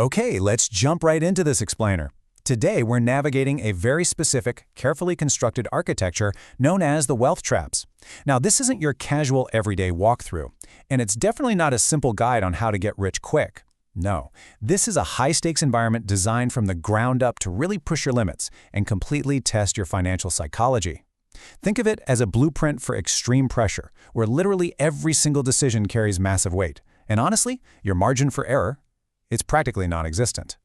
Okay, let's jump right into this explainer. Today, we're navigating a very specific, carefully constructed architecture known as the wealth traps. Now, this isn't your casual everyday walkthrough, and it's definitely not a simple guide on how to get rich quick. No, this is a high-stakes environment designed from the ground up to really push your limits and completely test your financial psychology. Think of it as a blueprint for extreme pressure, where literally every single decision carries massive weight. And honestly, your margin for error, it's practically non-existent.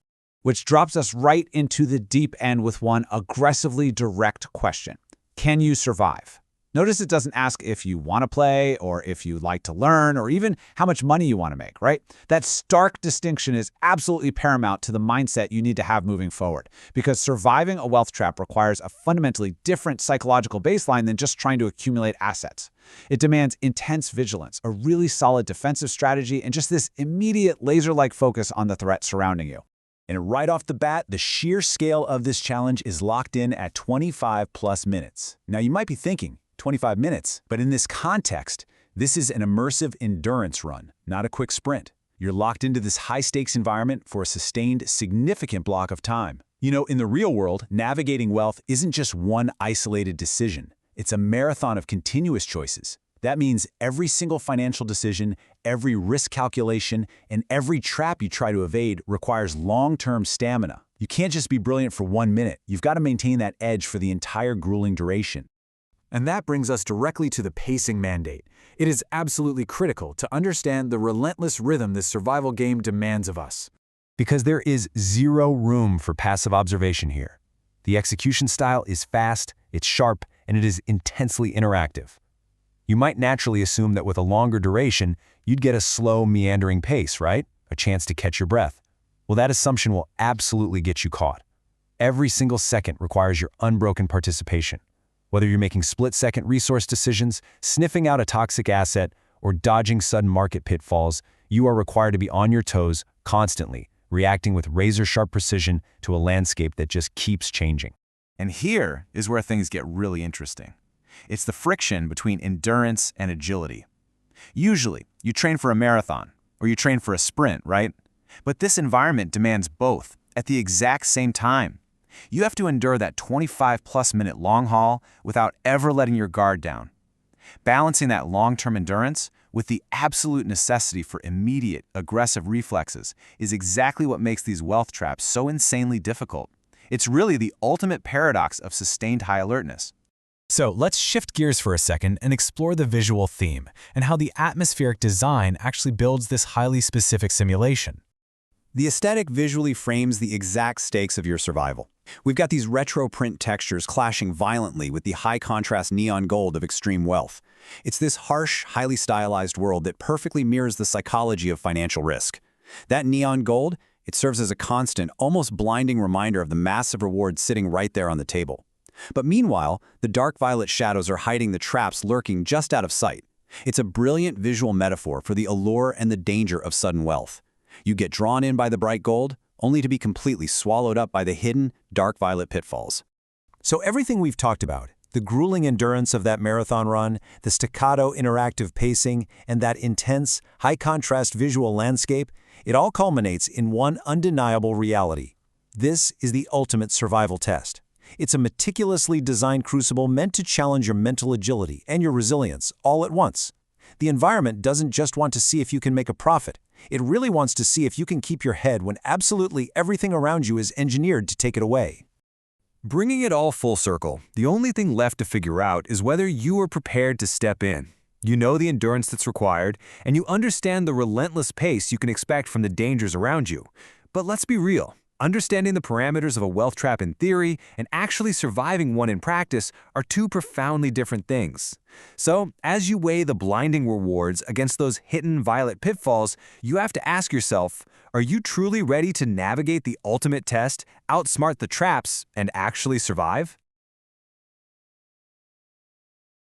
Which drops us right into the deep end with one aggressively direct question. Can you survive? Notice it doesn't ask if you want to play or if you like to learn or even how much money you want to make, right? That stark distinction is absolutely paramount to the mindset you need to have moving forward, because surviving a wealth trap requires a fundamentally different psychological baseline than just trying to accumulate assets. It demands intense vigilance, a really solid defensive strategy, and just this immediate laser-like focus on the threat surrounding you. And right off the bat, the sheer scale of this challenge is locked in at 25+ minutes. Now, you might be thinking, 25 minutes, but in this context, this is an immersive endurance run, not a quick sprint. You're locked into this high-stakes environment for a sustained, significant block of time. You know, in the real world, navigating wealth isn't just one isolated decision. It's a marathon of continuous choices. That means every single financial decision, every risk calculation, and every trap you try to evade requires long-term stamina. You can't just be brilliant for 1 minute. You've got to maintain that edge for the entire grueling duration. And that brings us directly to the pacing mandate. It is absolutely critical to understand the relentless rhythm this survival game demands of us. Because there is zero room for passive observation here. The execution style is fast, it's sharp, and it is intensely interactive. You might naturally assume that with a longer duration, you'd get a slow, meandering pace, right? A chance to catch your breath. Well, that assumption will absolutely get you caught. Every single second requires your unbroken participation. Whether you're making split-second resource decisions, sniffing out a toxic asset, or dodging sudden market pitfalls, you are required to be on your toes constantly, reacting with razor-sharp precision to a landscape that just keeps changing. And here is where things get really interesting. It's the friction between endurance and agility. Usually, you train for a marathon, or you train for a sprint, right? But this environment demands both at the exact same time. You have to endure that 25+ minute long haul without ever letting your guard down. Balancing that long-term endurance with the absolute necessity for immediate, aggressive reflexes is exactly what makes these wealth traps so insanely difficult. It's really the ultimate paradox of sustained high alertness. So let's shift gears for a second and explore the visual theme and how the atmospheric design actually builds this highly specific simulation. The aesthetic visually frames the exact stakes of your survival. We've got these retro print textures clashing violently with the high-contrast neon gold of extreme wealth. It's this harsh, highly stylized world that perfectly mirrors the psychology of financial risk. That neon gold, it serves as a constant, almost blinding reminder of the massive rewards sitting right there on the table. But meanwhile, the dark violet shadows are hiding the traps lurking just out of sight. It's a brilliant visual metaphor for the allure and the danger of sudden wealth. You get drawn in by the bright gold, only to be completely swallowed up by the hidden, dark violet pitfalls. So everything we've talked about, the grueling endurance of that marathon run, the staccato interactive pacing, and that intense, high-contrast visual landscape, it all culminates in one undeniable reality. This is the ultimate survival test. It's a meticulously designed crucible meant to challenge your mental agility and your resilience all at once. The environment doesn't just want to see if you can make a profit. It really wants to see if you can keep your head when absolutely everything around you is engineered to take it away. Bringing it all full circle, the only thing left to figure out is whether you are prepared to step in. You know the endurance that's required, and you understand the relentless pace you can expect from the dangers around you. But let's be real. Understanding the parameters of a wealth trap in theory and actually surviving one in practice are two profoundly different things. So, as you weigh the blinding rewards against those hidden violet pitfalls, you have to ask yourself, are you truly ready to navigate the ultimate test, outsmart the traps, and actually survive?